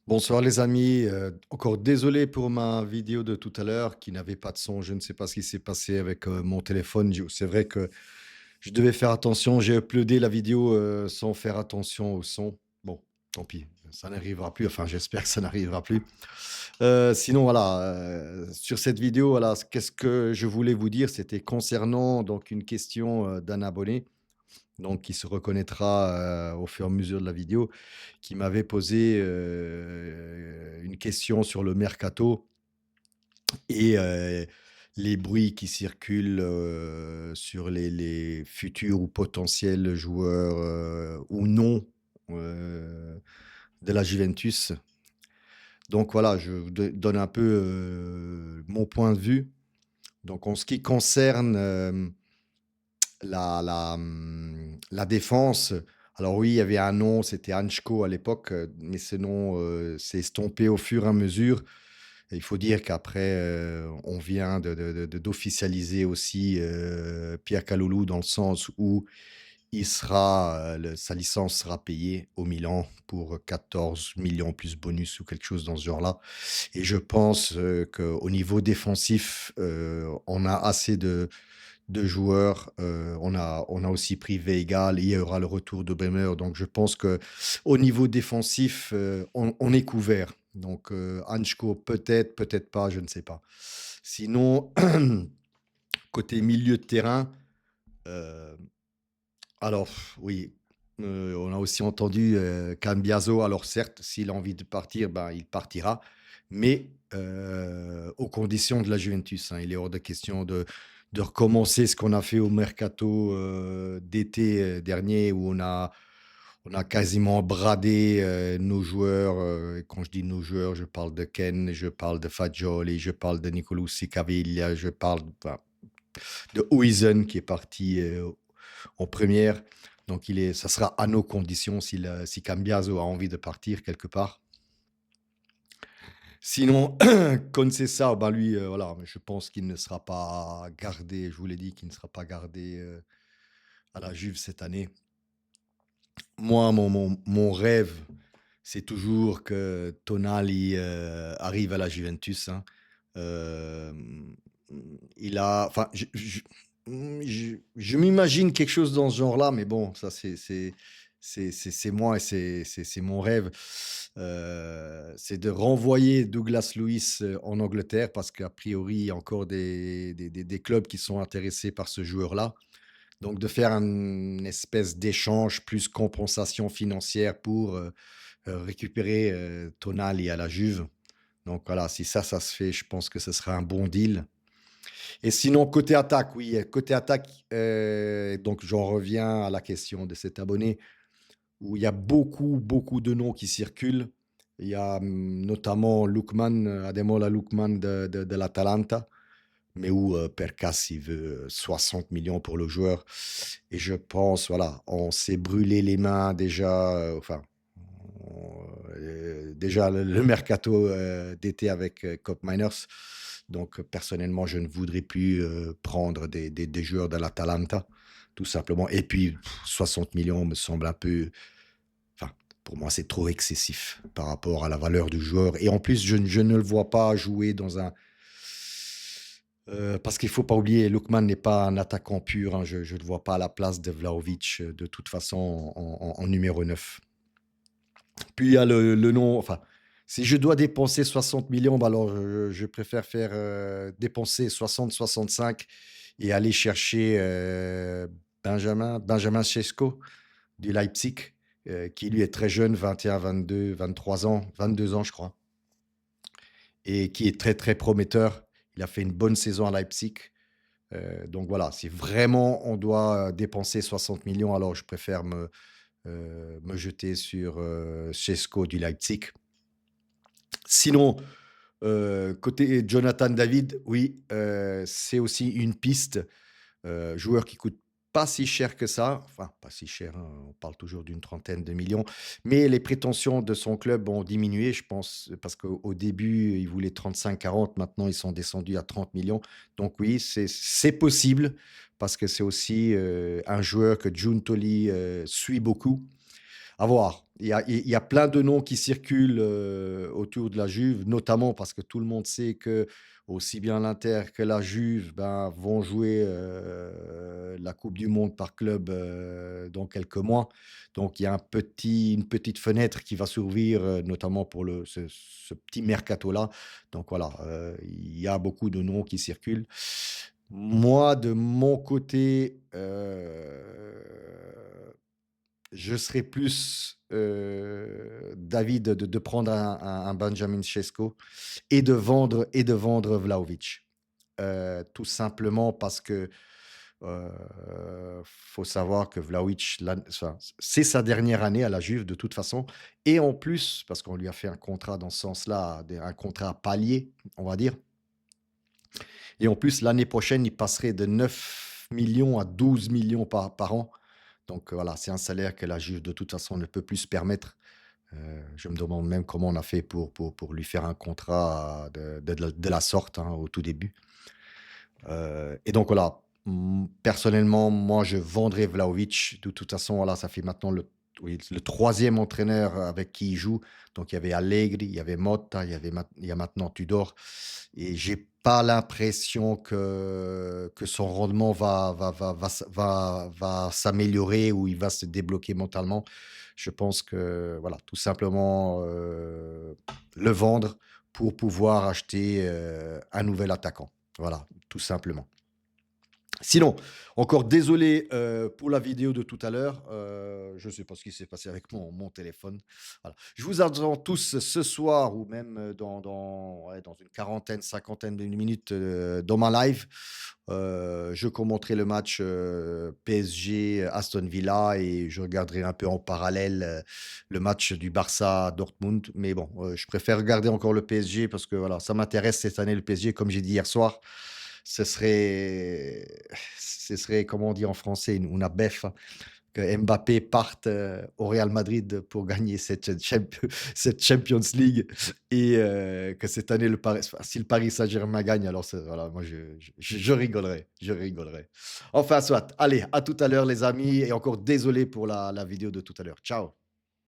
Bonsoir les amis, encore désolé pour ma vidéo de tout à l'heure qui n'avait pas de son. Je ne sais pas ce qui s'est passé avec, mon téléphone. C'est vrai que je devais faire attention. J'ai uploadé la vidéo, sans faire attention au son. Bon, tant pis, ça n'arrivera plus. Enfin, j'espère que ça n'arrivera plus. Sinon voilà, sur cette vidéo, voilà, qu'est-ce que je voulais vous dire? C'était concernant donc une question, d'un abonné, donc qui se reconnaîtra, au fur et à mesure de la vidéo, qui m'avait posé, une question sur le mercato et les bruits qui circulent, sur les futurs ou potentiels joueurs, ou non, heu, de la Juventus. Donc voilà, je vous donne un peu, mon point de vue. Donc en ce qui concerne, la défense, alors oui, il y avait un nom, c'était Anchko à l'époque, mais ce nom, s'est estompé au fur et à mesure. Et il faut dire qu'après, on vient d'officialiser aussi, Pierre Kalulu dans le sens où il sera, sa licence sera payée au Milan pour 14 millions plus bonus ou quelque chose dans ce genre-là. Et je pense, qu'au niveau défensif, on a assez de joueurs. On a aussi pris Veiga, il y aura le retour de Bremer. Donc je pense que au niveau défensif, on est couvert. Donc Anchko peut-être, peut-être pas, je ne sais pas. Sinon, côté milieu de terrain, heu, alors oui, on a aussi entendu, Cambiaso. Alors certes, s'il a envie de partir, ben, il partira, mais aux conditions de la Juventus, hein. Il est hors de question de recommencer ce qu'on a fait au mercato, d'été, dernier où on a quasiment bradé, nos joueurs, et quand je dis nos joueurs, je parle de Ken, je parle de Fagioli, je parle de Nicolussi Caviglia, je parle, enfin, de Huijsen qui est parti, en première. Donc ça sera à nos conditions si Cambiaso a envie de partir quelque part. Sinon, Conceição, ben lui, voilà, je pense qu'il ne sera pas gardé, je vous l'ai dit, qu'il ne sera pas gardé, à la Juve cette année. Moi, mon rêve, c'est toujours que Tonali, arrive à la Juventus, hein. Hem, il a enfin, je m'imagine quelque chose dans ce genre-là, mais bon, ça c'est moi et c'est mon rêve. C'est de renvoyer Douglas Luiz, en Angleterre parce qu'a priori, il y a encore des clubs qui sont intéressés par ce joueur-là. Donc de faire une espèce d'échange plus compensation financière pour, récupérer, Tonali à la Juve. Donc voilà, si ça se fait, je pense que ce sera un bon deal. Et sinon côté attaque, oui, côté attaque, donc j'en reviens à la question de cet abonné où il y a beaucoup, beaucoup de noms qui circulent. Il y a, notamment Lookman, Ademola Lookman de l'Atalanta, mais où, Perkas, il veut 60 millions pour le joueur. Et je pense, voilà, on s'est brûlé les mains déjà, enfin, déjà le mercato, d'été avec, Koop Meiners. Donc, personnellement, je ne voudrais plus, prendre des joueurs de l'Atalanta, tout simplement. Et puis, 60 millions me semble un peu, enfin, pour moi, c'est trop excessif par rapport à la valeur du joueur. Et en plus, je ne le vois pas jouer dans un, parce qu'il faut pas oublier, Lookman n'est pas un attaquant pur, hein. Je ne le vois pas à la place de Vlahovic, de toute façon en numéro 9. Puis il y a le nom, enfin, si je dois dépenser 60 millions, bah, alors je préfère faire, dépenser 60-65 et aller chercher, Benjamin Sesko du Leipzig, qui lui est très jeune, 21-22-23 ans, 22 ans je crois, et qui est très, très prometteur. Il a fait une bonne saison à Leipzig. Donc voilà, si vraiment on doit, dépenser 60 millions, alors je préfère me jeter sur, Šeško du Leipzig. Sinon, côté Jonathan David, oui, c'est aussi une piste, joueur qui coûte pas si cher que ça, enfin pas si cher, hein, on parle toujours d'une trentaine de millions, mais les prétentions de son club ont diminué, je pense, parce qu'au début, ils voulaient 35-40, maintenant ils sont descendus à 30 millions. Donc oui, c'est possible parce que c'est aussi, un joueur que Giuntoli, suit beaucoup. À voir. Il y a plein de noms qui circulent, autour de la Juve, notamment parce que tout le monde sait que aussi bien l'Inter que la Juve, ben, vont jouer, la coupe du monde par club, dans quelques mois. Donc il y a une petite fenêtre qui va s'ouvrir, notamment pour ce petit mercato-là. Donc voilà, il y a beaucoup de noms qui circulent. Moi, de mon côté, je serais plus, d'avis de prendre un Benjamin Sesko et de vendre Vlahovic. Tout simplement parce que, faut savoir que Vlahovic, enfin, c'est sa dernière année à la Juve de toute façon et en plus, parce qu'on lui a fait un contrat dans ce sens-là, un contrat à palier, on va dire et en plus l'année prochaine, il passerait de 9 millions à 12 millions par an. Donc voilà, c'est un salaire que la Juve de toute façon ne peut plus se permettre. Je me demande même comment on a fait pour lui faire un contrat de la sorte, hein, au tout début. Et donc voilà, personnellement, moi, je vendrais Vlahovic. De toute façon, voilà, ça fait maintenant le 3e entraîneur avec qui il joue. Donc il y avait Allegri, il y avait Motta, il y a maintenant Tudor et j'ai pas l'impression que son rendement va s'améliorer ou il va se débloquer mentalement. Je pense que, voilà, tout simplement, le vendre pour pouvoir acheter, un nouvel attaquant. Voilà, tout simplement. Sinon, encore désolé, pour la vidéo de tout à l'heure, je ne sais pas ce qui s'est passé avec mon téléphone. Voilà. Je vous attends tous ce soir ou même, ouais, dans une quarantaine, cinquantaine de minutes, dans ma live. Je commenterai le match, PSG Aston Villa et je regarderai un peu en parallèle, le match du Barça Dortmund. Mais bon, je préfère regarder encore le PSG parce que voilà, ça m'intéresse cette année le PSG, comme j'ai dit hier soir. Ce serait comment on dit en français? Una beffa que Mbappé parte, au Real Madrid pour gagner cette Champions League et que cette année enfin, si le Paris Saint-Germain gagne, alors voilà, moi je rigolerais, je rigolerais. Enfin soit, allez, à tout à l'heure les amis et encore désolé pour la vidéo de tout à l'heure. Ciao.